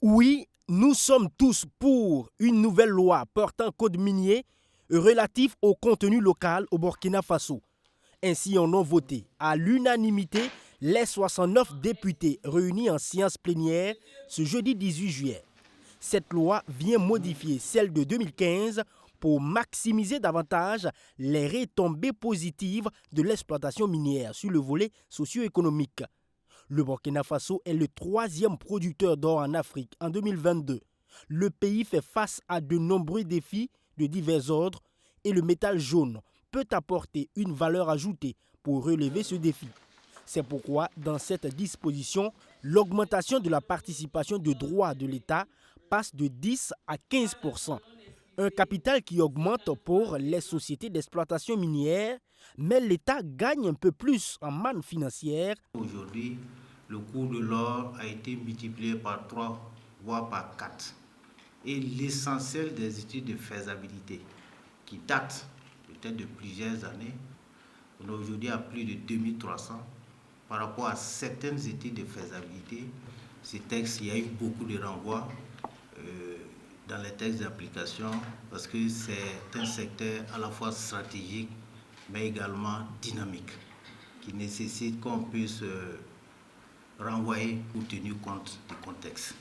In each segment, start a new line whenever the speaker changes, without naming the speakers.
Oui, nous sommes tous pour une nouvelle loi portant code minier relatif au contenu local au Burkina Faso. Ainsi en ont voté à l'unanimité les 69 députés réunis en séance plénière ce jeudi 18 juillet. Cette loi vient modifier celle de 2015 pour maximiser davantage les retombées positives de l'exploitation minière sur le volet socio-économique. Le Burkina Faso est le troisième producteur d'or en Afrique en 2022. Le pays fait face à de nombreux défis de divers ordres et le métal jaune peut apporter une valeur ajoutée pour relever ce défi. C'est pourquoi, dans cette disposition, l'augmentation de la participation de droits de l'État passe de 10 à 15%. Un capital qui augmente pour les sociétés d'exploitation minière, mais l'État gagne un peu plus en manne financière.
Aujourd'hui, le cours de l'or a été multiplié par 3, voire par 4. Et l'essentiel des études de faisabilité, qui datent peut-être de plusieurs années, on est aujourd'hui à plus de 2300. Par rapport à certaines études de faisabilité, ces textes, il y a eu beaucoup de renvois dans les textes d'application parce que c'est un secteur à la fois stratégique mais également dynamique qui nécessite qu'on puisse renvoyer pour tenir compte du contexte.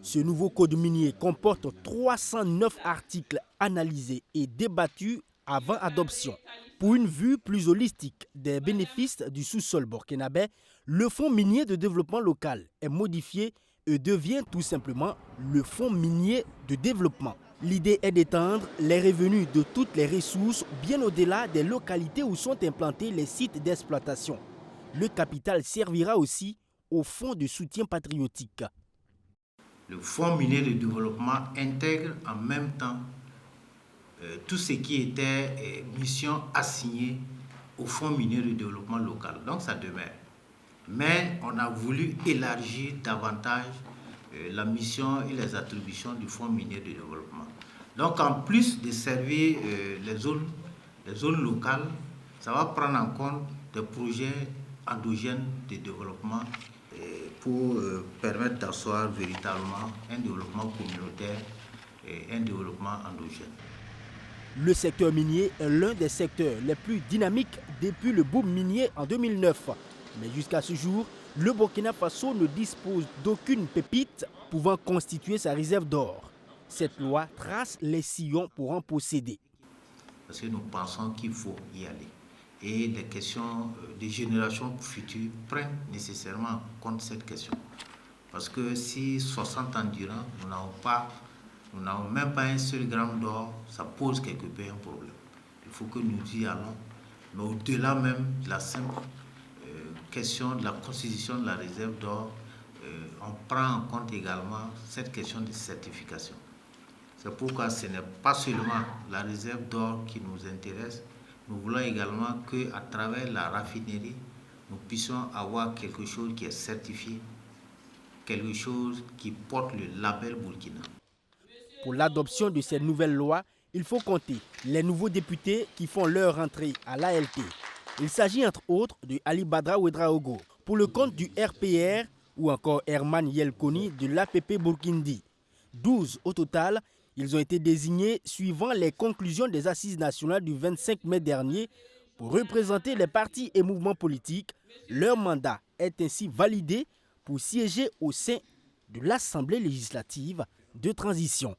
Ce nouveau code minier comporte 309 articles analysés et débattus avant adoption. Pour une vue plus holistique des bénéfices du sous-sol burkinabé, le Fonds minier de développement local est modifié et devient tout simplement le Fonds minier de développement. L'idée est d'étendre les revenus de toutes les ressources bien au-delà des localités où sont implantés les sites d'exploitation. Le capital servira aussi au Fonds de soutien patriotique.
Le Fonds minier de développement intègre en même temps tout ce qui était mission assignée au Fonds minier de développement local. Donc ça demeure. Mais on a voulu élargir davantage la mission et les attributions du Fonds minier de développement. Donc en plus de servir les zones locales, ça va prendre en compte des projets endogènes de développement pour permettre d'asseoir véritablement un développement communautaire et un développement endogène.
Le secteur minier est l'un des secteurs les plus dynamiques depuis le boom minier en 2009. Mais jusqu'à ce jour, le Burkina Faso ne dispose d'aucune pépite pouvant constituer sa réserve d'or. Cette loi trace les sillons pour en posséder.
Parce que nous pensons qu'il faut y aller. Et les questions des générations futures prennent nécessairement en compte cette question. Parce que si 60 ans durant, nous n'avons même pas un seul gramme d'or, ça pose quelque peu un problème. Il faut que nous y allons. Mais au-delà même de la simple question de la constitution de la réserve d'or, on prend en compte également cette question de certification. C'est pourquoi ce n'est pas seulement la réserve d'or qui nous intéresse, nous voulons également qu'à travers la raffinerie, nous puissions avoir quelque chose qui est certifié, quelque chose qui porte le label Burkina.
Pour l'adoption de cette nouvelle loi, il faut compter les nouveaux députés qui font leur entrée à l'ALT. Il s'agit entre autres de Ali Badra Ouedraogo pour le compte du RPR ou encore Herman Yelkoni de l'APP Burkindi. 12 au total, ils ont été désignés suivant les conclusions des assises nationales du 25 mai dernier pour représenter les partis et mouvements politiques. Leur mandat est ainsi validé pour siéger au sein de l'Assemblée législative de transition.